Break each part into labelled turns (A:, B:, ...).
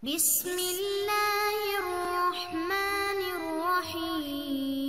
A: بسم اللہ الرحمن الرحیم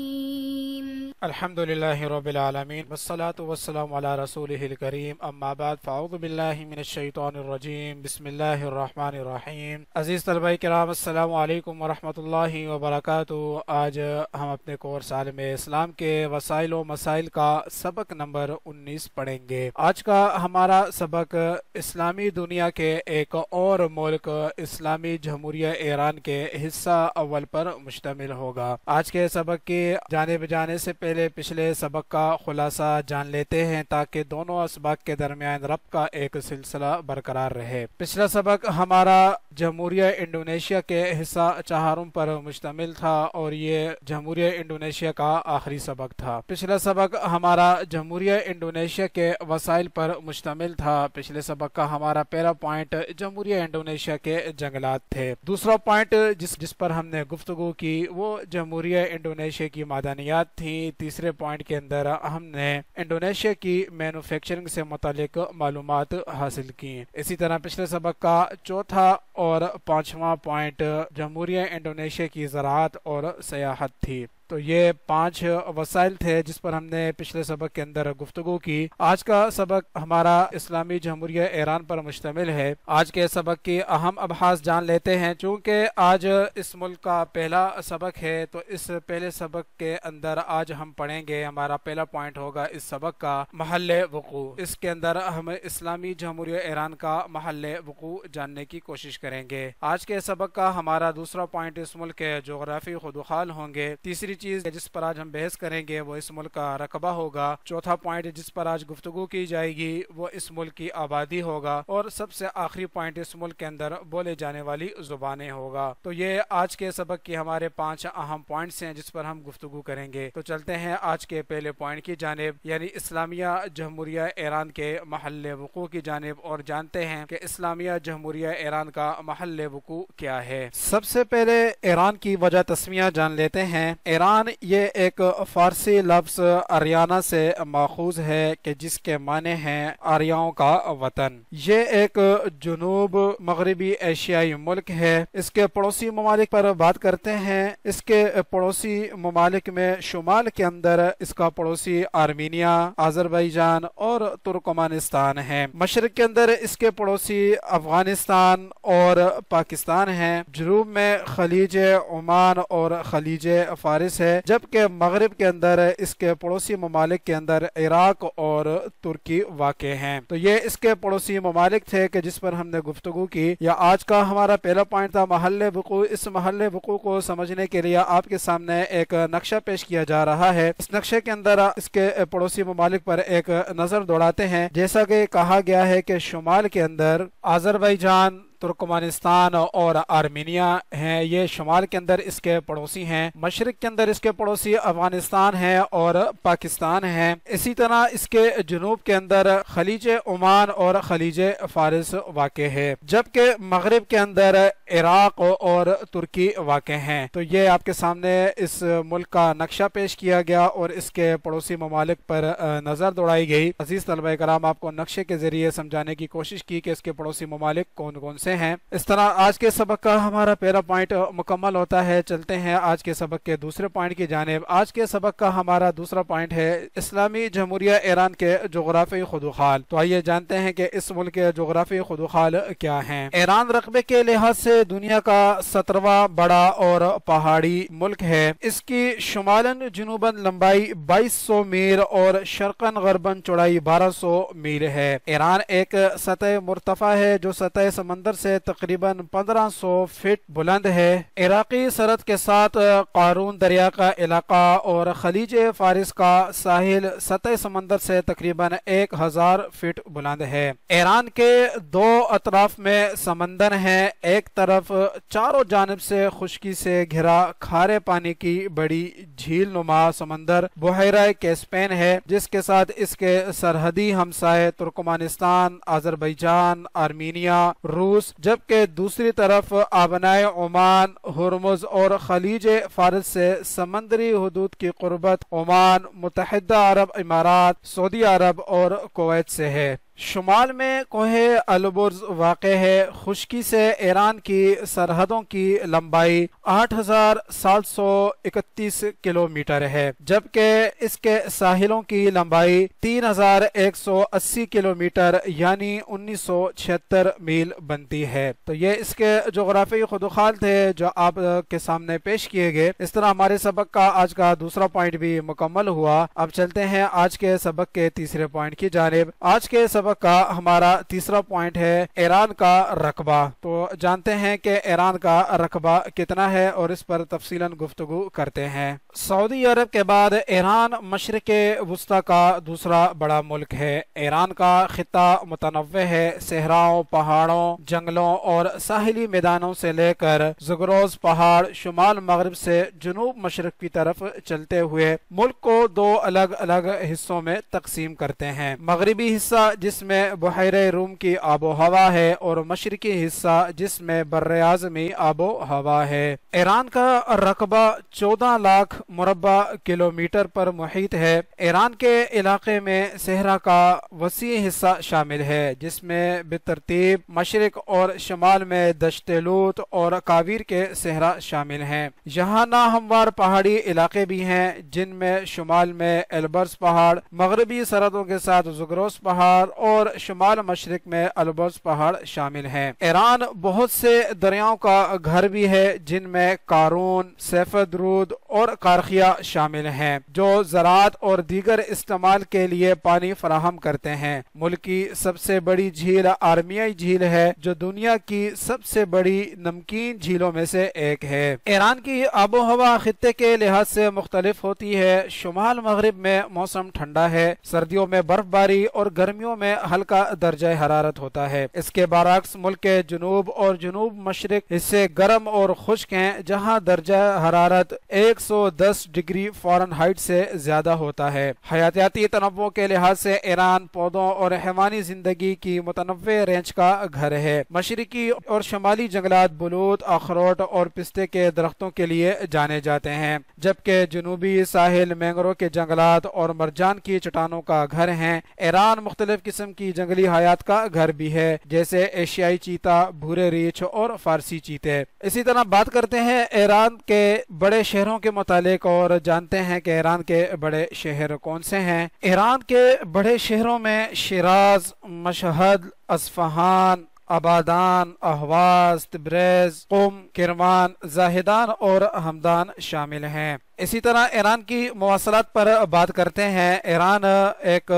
B: الحمدللہ رب العالمین والصلاة والسلام علی رسولہ الکریم اما بعد فاعوذ باللہ من الشیطان الرجیم بسم اللہ الرحمن الرحیم عزیز طلبہ کرام السلام علیکم ورحمۃ اللہ وبرکاتہ۔ آج ہم اپنے کورس عالم اسلام کے وسائل و مسائل کا سبق نمبر 19 پڑھیں گے۔ آج کا ہمارا سبق اسلامی دنیا کے ایک اور ملک اسلامی جمہوریہ ایران کے حصہ اول پر مشتمل ہوگا۔ آج کے سبق کی جانب جانے سے پہلے پچھلے سبق کا خلاصہ جان لیتے ہیں تاکہ دونوں اسباق کے درمیان ربط کا ایک سلسلہ برقرار رہے۔ پچھلا سبق ہمارا جمہوریہ انڈونیشیا کے حصہ چہارم پر مشتمل تھا اور یہ جمہوریہ انڈونیشیا کا آخری سبق تھا۔ پچھلا سبق ہمارا جمہوریہ انڈونیشیا کے وسائل پر مشتمل تھا۔ پچھلے سبق کا ہمارا پہلا پوائنٹ جمہوریہ انڈونیشیا کے جنگلات تھے۔ دوسرا پوائنٹ جس پر ہم نے گفتگو کی وہ جمہوریہ انڈونیشیا کی معدنیات تھیں۔ تیسرے پوائنٹ کے اندر ہم نے انڈونیشیا کی مینوفیکچرنگ سے متعلق معلومات حاصل کی۔ اسی طرح پچھلے سبق کا چوتھا اور پانچواں پوائنٹ جمہوریہ انڈونیشیا کی زراعت اور سیاحت تھی۔ تو یہ 5 وسائل تھے جس پر ہم نے پچھلے سبق کے اندر گفتگو کی۔ آج کا سبق ہمارا اسلامی جمہوریہ ایران پر مشتمل ہے۔ آج کے سبق کی اہم ابحاث جان لیتے ہیں۔ چونکہ آج اس ملک کا پہلا سبق ہے تو اس پہلے سبق کے اندر آج ہم پڑھیں گے، ہمارا پہلا پوائنٹ ہوگا اس سبق کا محل وقوع۔ اس کے اندر ہم اسلامی جمہوریہ ایران کا محل وقوع جاننے کی کوشش کریں گے۔ آج کے سبق کا ہمارا دوسرا پوائنٹ اس ملک کے جغرافی خدوخال ہوں گے۔ تیسری چیز جس پر آج ہم بحث کریں گے وہ اس ملک کا رقبہ ہوگا۔ چوتھا پوائنٹ جس پر آج گفتگو کی جائے گی وہ اس ملک کی آبادی ہوگا، اور سب سے آخری پوائنٹ اس ملک کے اندر بولے جانے والی زبانیں ہوگا۔ تو یہ آج کے سبق کی ہمارے 5 اہم پوائنٹس ہیں جس پر ہم گفتگو کریں گے۔ تو چلتے ہیں آج کے پہلے پوائنٹ کی جانب، یعنی اسلامیہ جمہوریہ ایران کے محل وقوع کی جانب، اور جانتے ہیں کہ اسلامیہ جمہوریہ ایران کا محل وقوع کیا ہے۔ سب سے پہلے ایران کی وجہ تسمیہ جان لیتے ہیں۔ ایران یہ ایک فارسی لفظ اریانہ سے ماخوذ ہے کہ جس کے معنی ہیں آریاؤں کا وطن۔ یہ ایک جنوب مغربی ایشیائی ملک ہے۔ اس کے پڑوسی ممالک پر بات کرتے ہیں۔ اس کے پڑوسی ممالک میں شمال کے اندر اس کا پڑوسی آرمینیا، آذربائیجان اور ترکمانستان ہے۔ مشرق کے اندر اس کے پڑوسی افغانستان اور پاکستان ہیں۔ جنوب میں خلیج عمان اور خلیج فارس ہے، جبکہ مغرب کے اندر اس کے پڑوسی ممالک کے اندر عراق اور ترکی واقع ہیں۔ تو یہ اس کے پڑوسی ممالک تھے کہ جس پر ہم نے گفتگو کی، یا آج کا ہمارا پہلا پوائنٹ تھا محل وقوع۔ اس محل وقوع کو سمجھنے کے لیے آپ کے سامنے ایک نقشہ پیش کیا جا رہا ہے۔ اس نقشے کے اندر اس کے پڑوسی ممالک پر ایک نظر دوڑاتے ہیں۔ جیسا کہ کہا گیا ہے کہ شمال کے اندر آذربائیجان، ترکمانستان اور آرمینیا ہیں، یہ شمال کے اندر اس کے پڑوسی ہیں۔ مشرق کے اندر اس کے پڑوسی افغانستان ہیں اور پاکستان ہیں۔ اسی طرح اس کے جنوب کے اندر خلیج عمان اور خلیج فارس واقع ہے، جبکہ مغرب کے اندر عراق اور ترکی واقع ہیں۔ تو یہ آپ کے سامنے اس ملک کا نقشہ پیش کیا گیا اور اس کے پڑوسی ممالک پر نظر دوڑائی گئی۔ عزیز طلبہ کرام، آپ کو نقشے کے ذریعے سمجھانے کی کوشش کی کہ اس کے پڑوسی ممالک کون کون سے ہیں۔ اس طرح آج کے سبق کا ہمارا پہلا پوائنٹ مکمل ہوتا ہے۔ چلتے ہیں آج کے سبق کے دوسرے پوائنٹ کی جانب۔ آج کے سبق کا ہمارا دوسرا پوائنٹ ہے اسلامی جمہوریہ ایران کے جغرافی خدوخال۔ تو آئیے جانتے ہیں کہ اس ملک کے جغرافی خدوخال کیا ہیں۔ ایران رقبے کے لحاظ سے دنیا کا 17واں بڑا اور پہاڑی ملک ہے۔ اس کی شمالاً جنوباً لمبائی 2200 میل اور شرقاً غرباً چوڑائی 1200 میل ہے۔ ایران ایک سطح مرتفع ہے جو سطح سمندر سے تقریباً 1500 فٹ بلند ہے۔ عراقی سرحد کے ساتھ قارون دریا کا علاقہ اور خلیج فارس کا ساحل سطح سمندر سے تقریباً 1000 فٹ بلند ہے۔ ایران کے 2 اطراف میں سمندر ہیں۔ ایک طرف چاروں جانب سے خشکی سے گھرا کھارے پانی کی بڑی جھیل نما سمندر بحیرہ کیسپین ہے، جس کے ساتھ اس کے سرحدی ہمسائے ترکمانستان، آذربائیجان، آرمینیا، روس، جبکہ دوسری طرف آبنائے عمان، ہرمز اور خلیج فارس سے سمندری حدود کی قربت عمان، متحدہ عرب امارات، سعودی عرب اور کویت سے ہے۔ شمال میں کوہ البرز واقع ہے۔ خشکی سے ایران کی سرحدوں کی لمبائی 8731 کلومیٹر ہے، جبکہ اس کے ساحلوں کی لمبائی 3180 کلومیٹر یعنی 1976 میل بنتی ہے۔ تو یہ اس کے جغرافی خدوخال تھے جو آپ کے سامنے پیش کیے گئے۔ اس طرح ہمارے سبق کا آج کا دوسرا پوائنٹ بھی مکمل ہوا۔ اب چلتے ہیں آج کے سبق کے تیسرے پوائنٹ کی جانب۔ آج کے سبق کا ہمارا تیسرا پوائنٹ ہے ایران کا رقبہ۔ تو جانتے ہیں کہ ایران کا رقبہ کتنا ہے اور اس پر تفصیلاً گفتگو کرتے ہیں۔ سعودی عرب کے بعد ایران مشرق وسطی کا دوسرا بڑا ملک ہے۔ ایران کا خطہ متنوع ہے، صحراؤں، پہاڑوں، جنگلوں اور ساحلی میدانوں سے لے کر زگروز پہاڑ شمال مغرب سے جنوب مشرق کی طرف چلتے ہوئے ملک کو دو الگ الگ حصوں میں تقسیم کرتے ہیں۔ مغربی حصہ جس میں بحیرہ روم کی آب و ہوا ہے اور مشرقی حصہ جس میں بر اعظمی آب و ہوا ہے۔ ایران کا رقبہ 14 لاکھ مربع کلومیٹر پر محیط ہے۔ ایران کے علاقے میں صحرا کا وسیع حصہ شامل ہے، جس میں بالترتیب مشرق اور شمال میں دشت لوت اور کاویر کے صحرا شامل ہیں۔ یہاں ناہموار پہاڑی علاقے بھی ہیں، جن میں شمال میں ایلبرز پہاڑ، مغربی سرحدوں کے ساتھ زگروس پہاڑ اور شمال مشرق میں البرز پہاڑ شامل ہیں۔ ایران بہت سے دریاؤں کا گھر بھی ہے، جن میں قارون، سیفد رود اور کارخیا شامل ہیں، جو زراعت اور دیگر استعمال کے لیے پانی فراہم کرتے ہیں۔ ملک کی سب سے بڑی جھیل آرمیائی جھیل ہے، جو دنیا کی سب سے بڑی نمکین جھیلوں میں سے ایک ہے۔ ایران کی آب و ہوا خطے کے لحاظ سے مختلف ہوتی ہے۔ شمال مغرب میں موسم ٹھنڈا ہے، سردیوں میں برف باری اور گرمیوں میں ہلکا درجہ حرارت ہوتا ہے۔ اس کے برعکس ملک کے جنوب اور جنوب مشرق حصے گرم اور خشک ہیں، جہاں درجہ حرارت 110 ڈگری فارنہائٹ سے زیادہ ہوتا ہے۔ حیاتیاتی تنوع کے لحاظ سے ایران پودوں اور حیوانی زندگی کی متنوع رینج کا گھر ہے۔ مشرقی اور شمالی جنگلات بلوط، اخروٹ اور پستے کے درختوں کے لیے جانے جاتے ہیں، جبکہ جنوبی ساحل مینگرو کے جنگلات اور مرجان کی چٹانوں کا گھر ہیں۔ ایران مختلف قسم کی جنگلی حیات کا گھر بھی ہے، جیسے ایشیائی چیتا، بھورے ریچھ اور فارسی چیتے۔ اسی طرح بات کرتے ہیں ایران کے بڑے شہروں کے متعلق اور جانتے ہیں کہ ایران کے بڑے شہر کون سے ہیں۔ ایران کے بڑے شہروں میں شیراز، مشہد، اصفہان، آبادان، اہواز، تبریز، قم، کرمان، زاہدان اور ہمدان شامل ہیں۔ اسی طرح ایران کی مواصلات پر بات کرتے ہیں۔ ایران ایک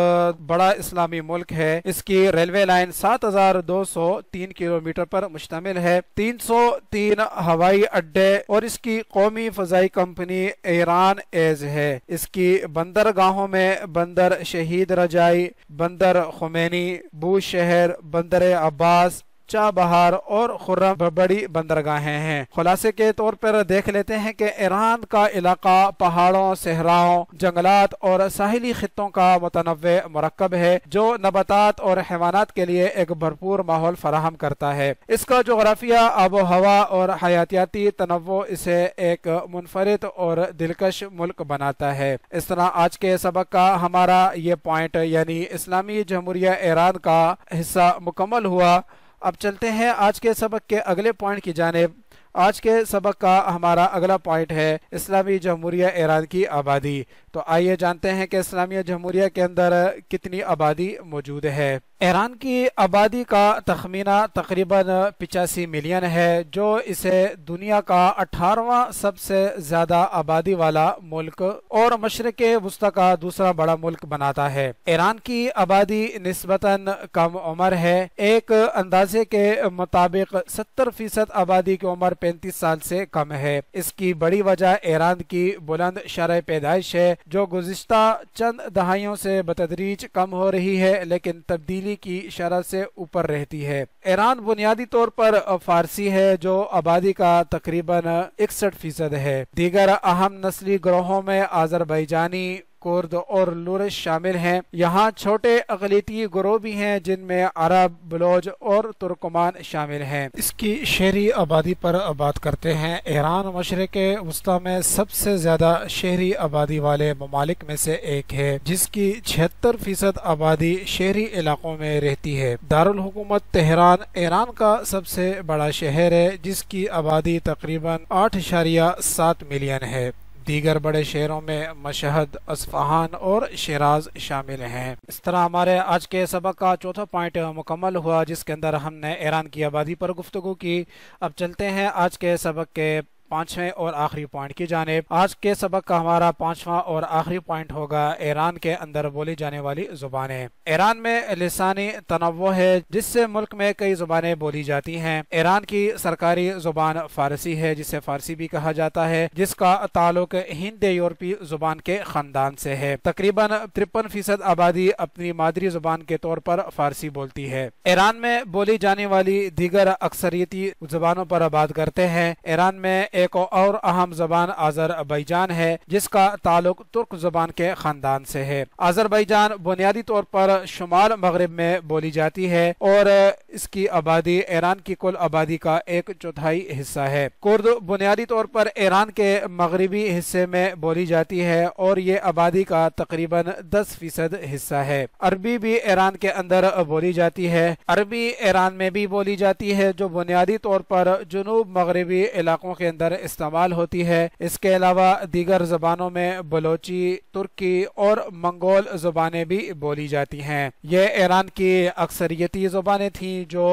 B: بڑا اسلامی ملک ہے۔ اس کی ریلوے لائن 7203 کلومیٹر پر مشتمل ہے، 303 ہوائی اڈے اور اس کی قومی فضائی کمپنی ایران ایز ہے۔ اس کی بندرگاہوں میں بندر شہید رجائی، بندر خمینی، بوش شہر، بندر عباس، چابہار اور خرم بڑی بندرگاہیں ہیں۔ خلاصے کے طور پر دیکھ لیتے ہیں کہ ایران کا علاقہ پہاڑوں، صحراؤں، جنگلات اور ساحلی خطوں کا متنوع مرکب ہے، جو نباتات اور حیوانات کے لیے ایک بھرپور ماحول فراہم کرتا ہے۔ اس کا جغرافیہ، آب و ہوا اور حیاتیاتی تنوع اسے ایک منفرد اور دلکش ملک بناتا ہے۔ اس طرح آج کے سبق کا ہمارا یہ پوائنٹ یعنی اسلامی جمہوریہ ایران کا حصہ مکمل ہوا۔ اب چلتے ہیں آج کے سبق کے اگلے پوائنٹ کی جانب۔ آج کے سبق کا ہمارا اگلا پوائنٹ ہے اسلامی جمہوریہ ایران کی آبادی۔ تو آئیے جانتے ہیں کہ اسلامی جمہوریہ کے اندر کتنی آبادی موجود ہے۔ ایران کی آبادی کا تخمینہ تقریباً 85 ملین ہے، جو اسے دنیا کا 18واں سب سے زیادہ آبادی والا ملک اور مشرق وسطی کا دوسرا بڑا ملک بناتا ہے۔ ایران کی آبادی نسبتاً کم عمر ہے۔ ایک اندازے کے مطابق 70% آبادی کی عمر 35 سال سے کم ہے۔ اس کی بڑی وجہ ایران کی بلند شرح پیدائش ہے، جو گزشتہ چند دہائیوں سے بتدریج کم ہو رہی ہے، لیکن تبدیلی کی شرح سے اوپر رہتی ہے۔ ایران بنیادی طور پر فارسی ہے، جو آبادی کا تقریباً 61% ہے۔ دیگر اہم نسلی گروہوں میں آذربائیجانی، کرد اور لورش شامل ہیں۔ یہاں چھوٹے اقلیتی گروہ بھی ہیں جن میں عرب، بلوچ اور ترکمان شامل ہیں۔ اس کی شہری آبادی پر بات کرتے ہیں۔ ایران مشرق وسطی میں سب سے زیادہ شہری آبادی والے ممالک میں سے ایک ہے، جس کی 76% آبادی شہری علاقوں میں رہتی ہے۔ دارالحکومت تہران ایران کا سب سے بڑا شہر ہے، جس کی آبادی تقریباً 8.7 ملین ہے۔ دیگر بڑے شہروں میں مشہد، اصفہان اور شیراز شامل ہیں۔ اس طرح ہمارے آج کے سبق کا چوتھا پوائنٹ مکمل ہوا، جس کے اندر ہم نے ایران کی آبادی پر گفتگو کی۔ اب چلتے ہیں آج کے سبق کے 5ویں اور آخری پوائنٹ کی جانب۔ آج کے سبق کا ہمارا 5واں اور آخری پوائنٹ ہوگا ایران کے اندر بولی جانے والی زبانیں۔ ایران میں لسانی تنوع ہے، جس سے ملک میں کئی زبانیں بولی جاتی ہیں۔ ایران کی سرکاری زبان فارسی ہے، جسے فارسی بھی کہا جاتا ہے، جس کا تعلق ہند یورپی زبان کے خاندان سے ہے۔ تقریباً 53% آبادی اپنی مادری زبان کے طور پر فارسی بولتی ہے۔ ایران میں بولی جانے والی دیگر اکثریتی زبانوں پر بات کرتے ہیں۔ ایران میں ایک اور اہم زبان آذربائیجان ہے، جس کا تعلق ترک زبان کے خاندان سے ہے۔ آذربائیجان بنیادی طور پر شمال مغرب میں بولی جاتی ہے اور اس کی آبادی ایران کی کل آبادی کا 1/4 حصہ ہے۔ کرد بنیادی طور پر ایران کے مغربی حصے میں بولی جاتی ہے اور یہ آبادی کا تقریباً 10% حصہ ہے۔ عربی بھی ایران کے اندر بولی جاتی ہے۔ عربی ایران میں بھی بولی جاتی ہے، جو بنیادی طور پر جنوب مغربی علاقوں کے اندر استعمال ہوتی ہے۔ اس کے علاوہ دیگر زبانوں میں بلوچی، ترکی اور منگول زبانیں بھی بولی جاتی ہیں۔ یہ ایران کی اکثریتی زبانیں تھیں جو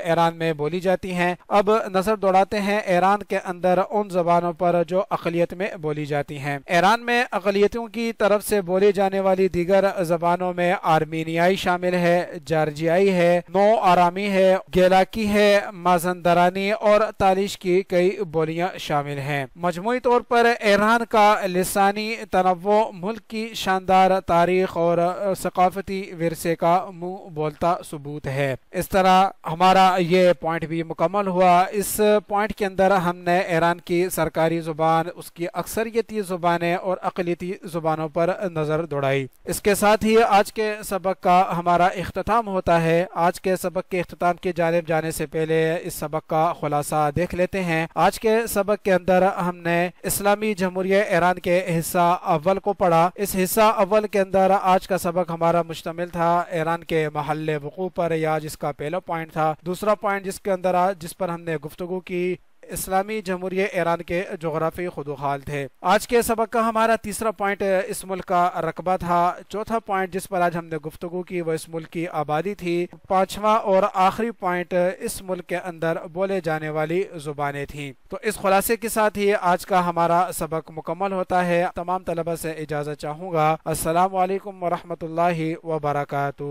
B: ایران میں بولی جاتی ہیں۔ اب نظر دوڑاتے ہیں ایران کے اندر ان زبانوں پر جو اقلیت میں بولی جاتی ہیں۔ ایران میں اقلیتوں کی طرف سے بولی جانے والی دیگر زبانوں میں آرمینیائی شامل ہے، جارجیائی ہے، نو آرامی ہے، گیلاکی ہے، مازندرانی اور تالش کی کئی بولیاں شامل ہیں۔ مجموعی طور پر ایران کا لسانی تنوع ملک کی شاندار تاریخ اور ثقافتی ورثے کا منہ بولتا ثبوت ہے۔ اس طرح ہمارا یہ پوائنٹ بھی مکمل ہوا۔ اس پوائنٹ کے اندر ہم نے ایران کی سرکاری زبان، اس کی اکثریتی زبانیں اور اقلیتی زبانوں پر نظر دوڑائی۔ اس کے ساتھ ہی آج کے سبق کا ہمارا اختتام ہوتا ہے۔ آج کے سبق کے اختتام کی جانب جانے سے پہلے اس سبق کا خلاصہ دیکھ لیتے ہیں۔ آج کے سبق کے اندر ہم نے اسلامی جمہوریہ ایران کے حصہ اول کو پڑھا۔ اس حصہ اول کے اندر آج کا سبق ہمارا مشتمل تھا ایران کے محل وقوع پر، یا جس کا پہلا پوائنٹ تھا۔ دوسرا پوائنٹ جس پر ہم نے گفتگو کی، اسلامی جمہوریہ ایران کے جغرافی خدوخال تھے۔ آج کے سبق کا ہمارا تیسرا پوائنٹ اس ملک کا رقبہ تھا۔ چوتھا پوائنٹ جس پر آج ہم نے گفتگو کی وہ اس ملک کی آبادی تھی۔ پانچواں اور آخری پوائنٹ اس ملک کے اندر بولے جانے والی زبانیں تھیں۔ تو اس خلاصے کے ساتھ ہی آج کا ہمارا سبق مکمل ہوتا ہے۔ تمام طلبہ سے اجازت چاہوں گا۔ السلام علیکم ورحمۃ اللہ وبرکاتہ۔